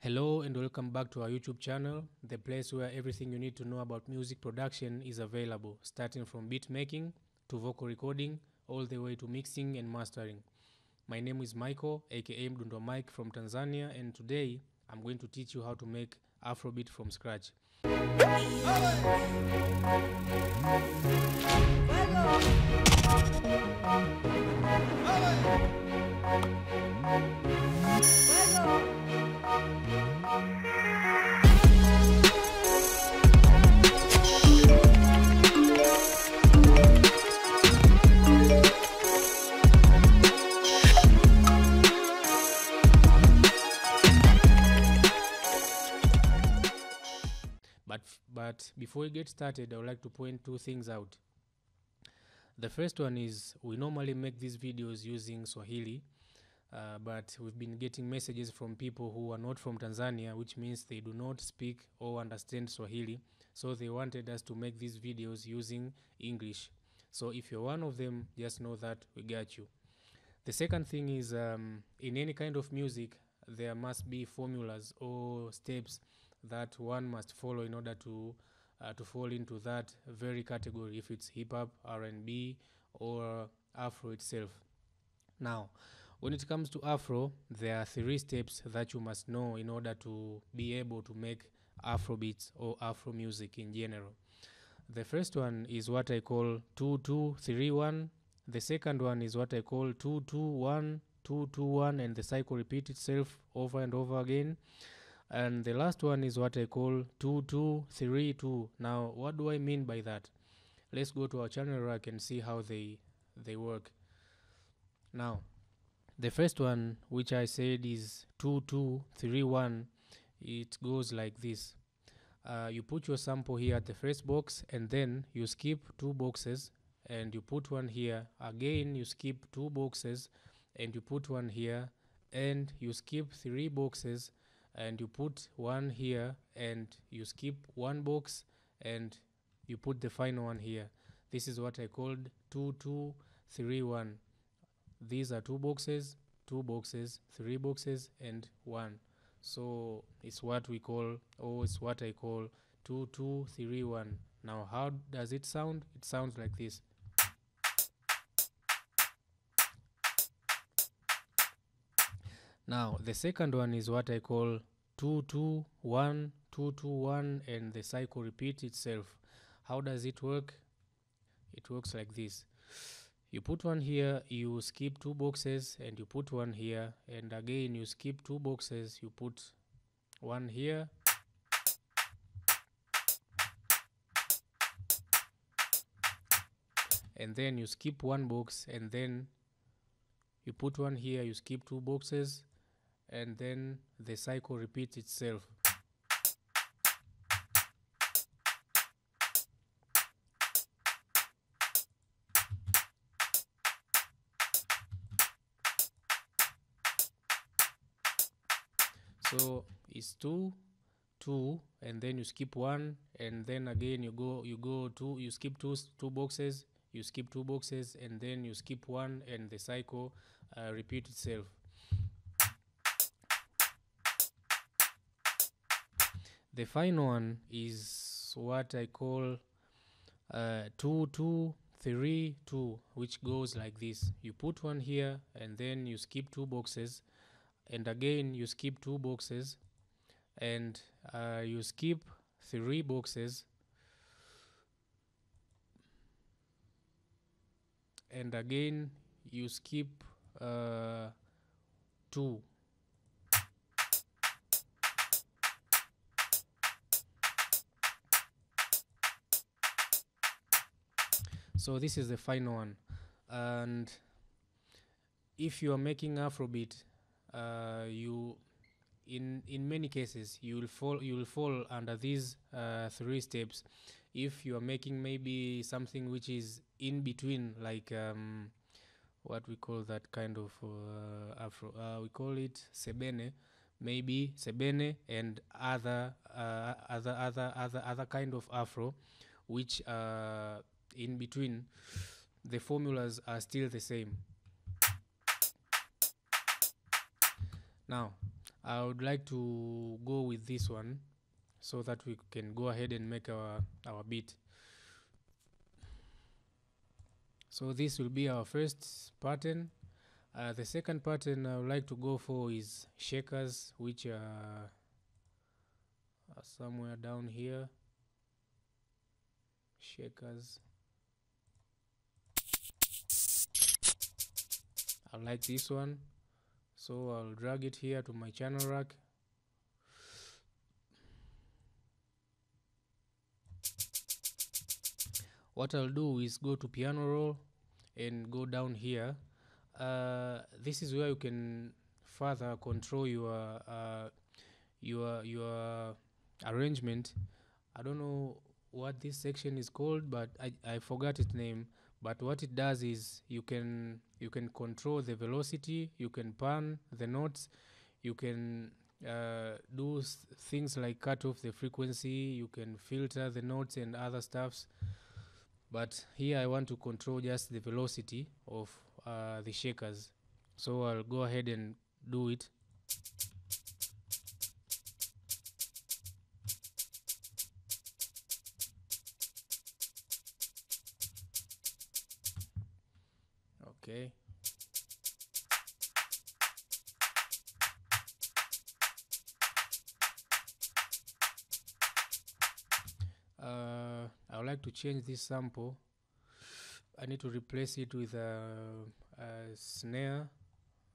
Hello and welcome back to our YouTube channel, the place where everything you need to know about music production is available, starting from beat making to vocal recording, all the way to mixing and mastering. My name is Michael, aka Mdundo Mike from Tanzania, and today I'm going to teach you how to make Afro beat from scratch. But before we get started, I would like to point two things out. The first one is we normally make these videos using Swahili, but we've been getting messages from people who are not from Tanzania, which means they do not speak or understand Swahili. So they wanted us to make these videos using English. So if you're one of them, just know that we got you. The second thing is in any kind of music, there must be formulas or steps that one must follow in order to fall into that very category, if it's hip-hop, R&B, or Afro itself. Now, when it comes to Afro, there are 3 steps that you must know in order to be able to make Afro beats or Afro music in general. The first one is what I call 2-2-3-1. The second one is what I call 2-2-1, 2-2-1, and the cycle repeats itself over and over again. And the last one is what I call 2-2-3-2. Now, what do I mean by that? Let's go to our channel rack and see how they work. Now, the first one, which I said is 2-2-3-1, it goes like this. You put your sample here at the first box, and then you skip 2 boxes, and you put one here. Again, you skip 2 boxes, and you put one here, and you skip 3 boxes, and you put one here, and you skip 1 box, and you put the final one here. This is what I called 2-2-3-1. These are 2 boxes, 2 boxes, 3 boxes, and 1. So it's what we call, or it's what I call 2-2-3-1. Now, how does it sound? It sounds like this. Now, the second one is what I call 2-2-1, 2-2-1, and the cycle repeats itself. How does it work? It works like this. You put one here, you skip 2 boxes, and you put one here, and again you skip 2 boxes, you put one here, and then you skip 1 box, and then you put one here, you skip 2 boxes, and then the cycle repeats itself. So it's 2, 2, and then you skip 1, and then again you go 2, you skip 2 boxes, you skip 2 boxes, and then you skip 1, and the cycle repeats itself. The final one is what I call 2-2-3-2, which goes like this. You put one here, and then you skip 2 boxes, and again you skip 2 boxes, and you skip 3 boxes, and again you skip 2. So this is the final one. And if you are making Afrobeat, you in many cases you will fall under these 3 steps. If you are making maybe something which is in between, like what we call that kind of Afro, we call it sebene, maybe sebene, and other kind of Afro, which in between, the formulas are still the same. Now, I would like to go with this one so that we can go ahead and make our beat. So this will be our first pattern. The second pattern I would like to go for is shakers, which are somewhere down here. Shakers. I like this one, so I'll drag it here to my channel rack. What I'll do is go to piano roll and go down here. This is where you can further control your arrangement. I don't know what this section is called, but I forgot its name. But what it does is you can control the velocity, you can pan the notes, you can do things like cut off the frequency, you can filter the notes and other stuffs. But here I want to control just the velocity of the shakers, so I'll go ahead and do it. Okay. I would like to change this sample. I need to replace it with a snare,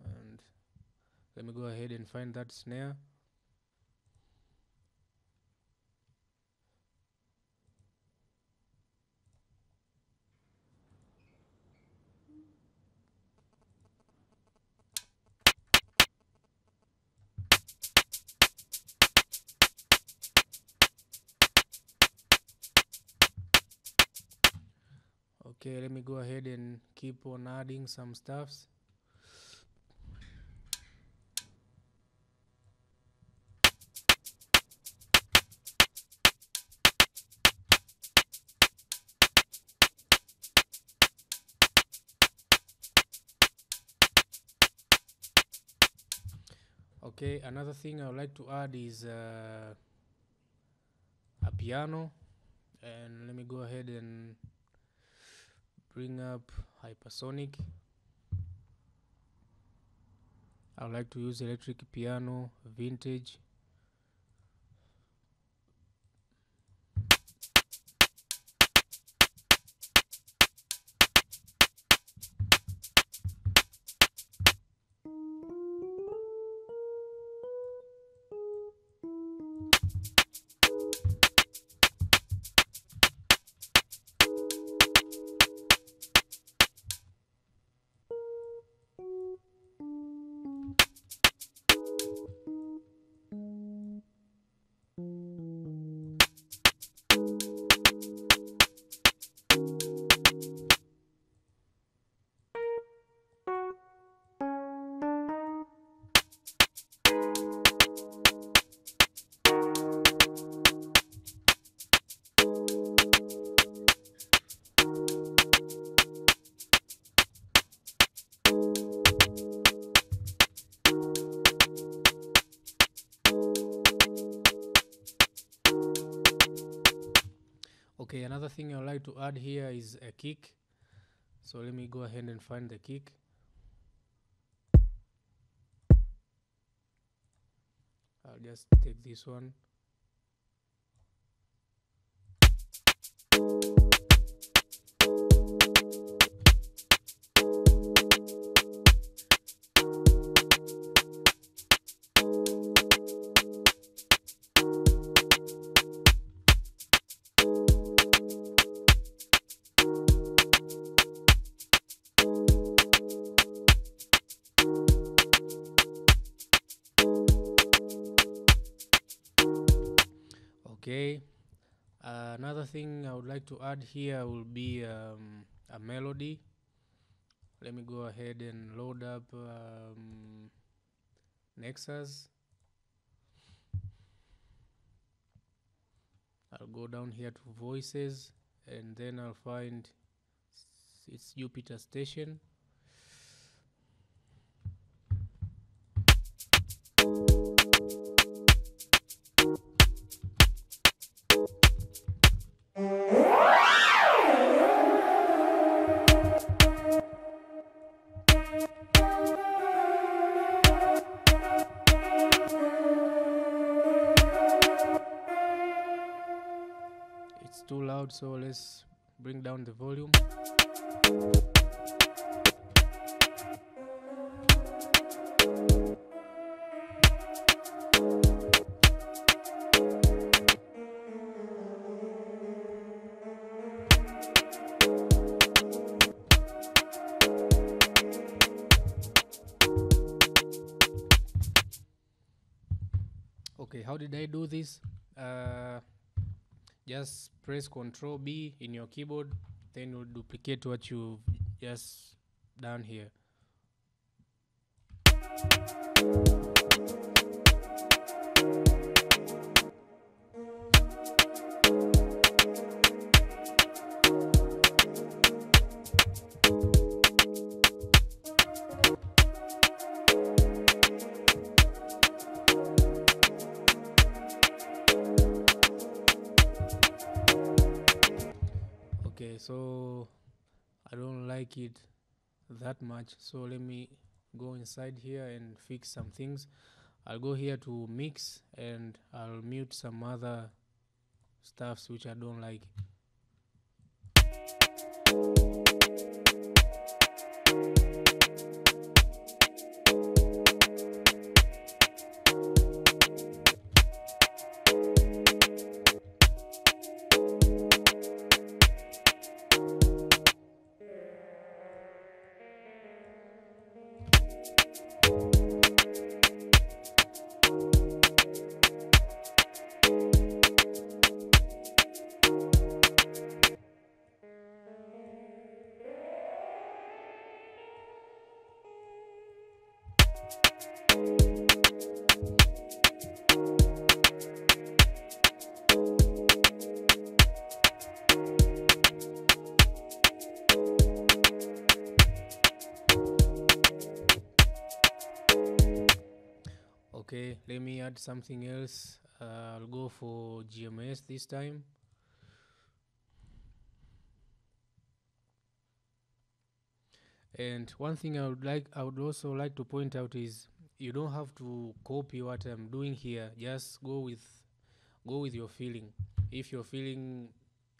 and let me go ahead and find that snare. Okay, let me go ahead and keep on adding some stuffs. Okay, another thing I would like to add is a piano, and let me go ahead and bring up hypersonic. I would like to use electric piano vintage. Okay, another thing I would like to add here is a kick. So let me go ahead and find the kick. I'll just take this one. Okay, another thing I would like to add here will be a melody. Let me go ahead and load up Nexus. I'll go down here to voices, and then I'll find its Jupiter station. too loud, so let's bring down the volume. Okay, how did I do this? Just press Ctrl B in your keyboard, then you'll duplicate what you've just done here. Okay, so I don't like it that much, so let me go inside here and fix some things. I'll go here to mix and I'll mute some other stuffs which I don't like. Okay, let me add something else. I'll go for GMS this time. And one thing I would also like to point out is you don't have to copy what I'm doing here. Just go with your feeling. If your feeling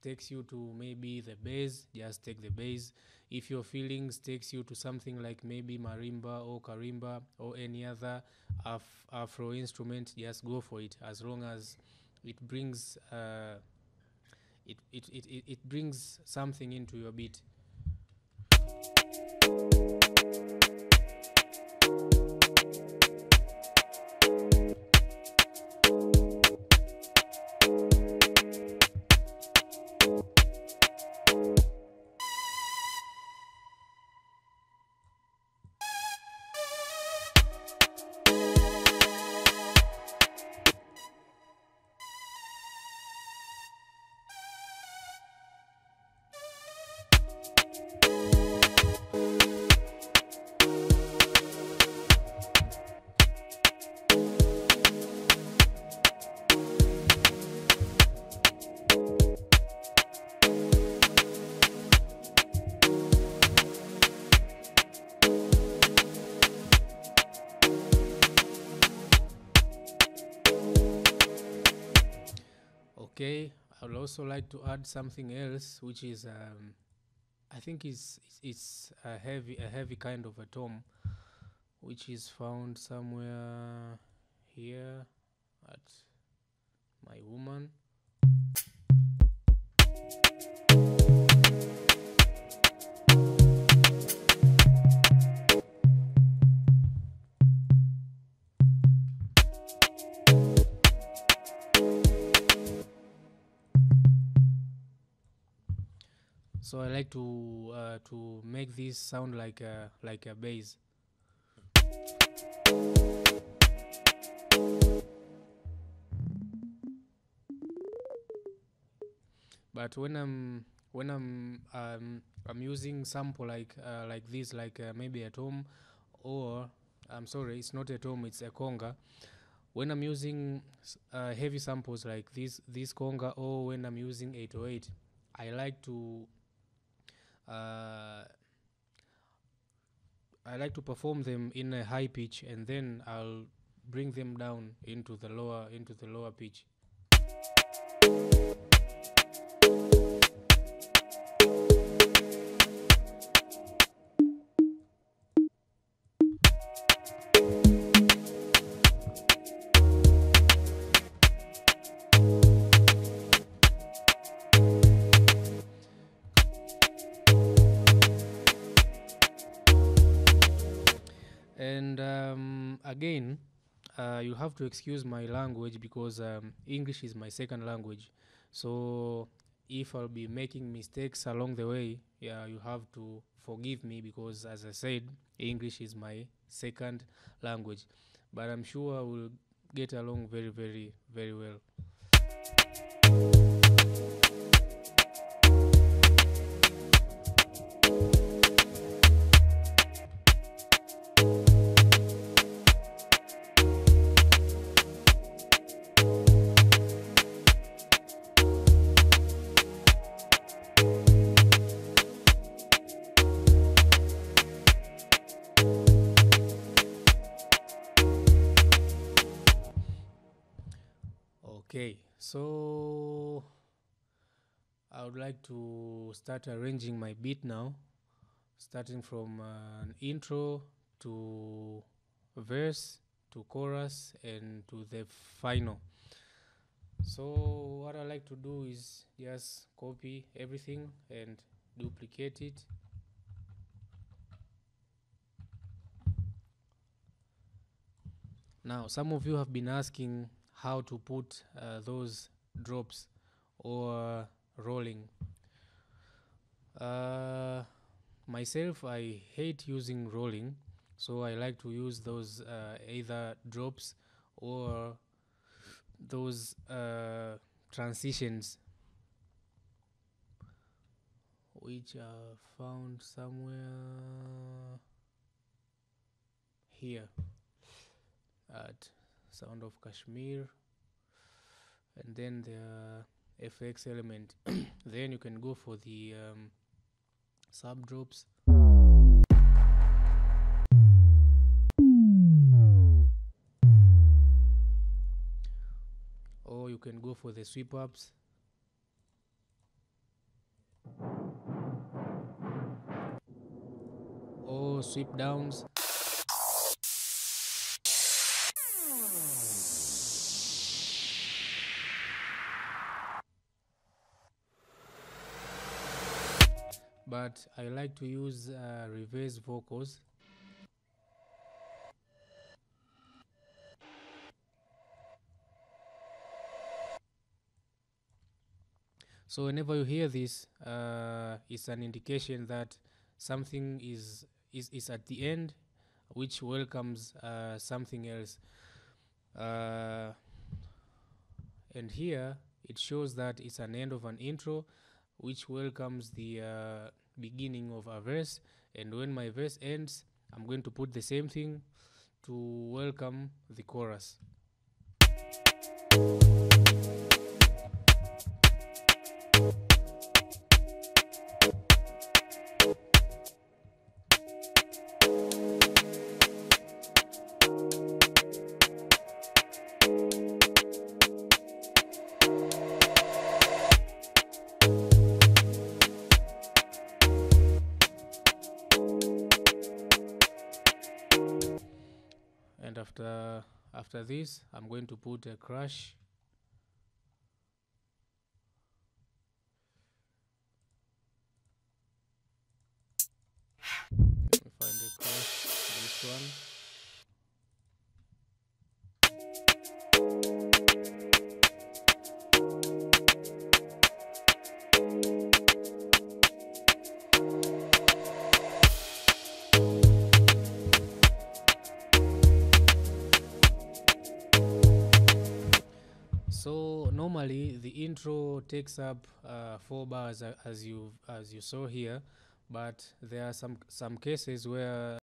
takes you to maybe the bass, just take the bass. If your feelings takes you to something like maybe marimba or karimba or any other Afro instrument, just go for it, as long as it brings it brings something into your beat. Okay, I would also like to add something else, which is I think it's a heavy kind of a tom, which is found somewhere here at my woman. So I like to make this sound like a bass. But when I'm using sample like this, like maybe a tom, or I'm sorry, it's not a tom, it's a conga. When I'm using heavy samples like this conga, or when I'm using 808, I like to perform them in a high pitch, and then I'll bring them down into the lower pitch. you have to excuse my language because English is my second language. So if I'll be making mistakes along the way, yeah, you have to forgive me because, as I said, English is my second language. But I'm sure we'll get along very, very, very well. Okay, so I would like to start arranging my beat now, starting from an intro to verse to chorus and to the final. So what I like to do is just copy everything and duplicate it. Now, some of you have been asking how to put those drops or rolling. Myself, I hate using rolling, so I like to use those either drops or those transitions, which are found somewhere here at Sound of Kashmir, and then the FX element. Then you can go for the sub drops. Or you can go for the sweep ups. Or sweep downs. But I like to use reverse vocals. So whenever you hear this, it's an indication that something is at the end, which welcomes something else. And here it shows that it's an end of an intro, which welcomes the beginning of a verse. And when my verse ends, I'm going to put the same thing to welcome the chorus. And after this, I'm going to put a crash. Let me find a crash. This one. So normally the intro takes up 4 bars as you saw here, but there are some cases where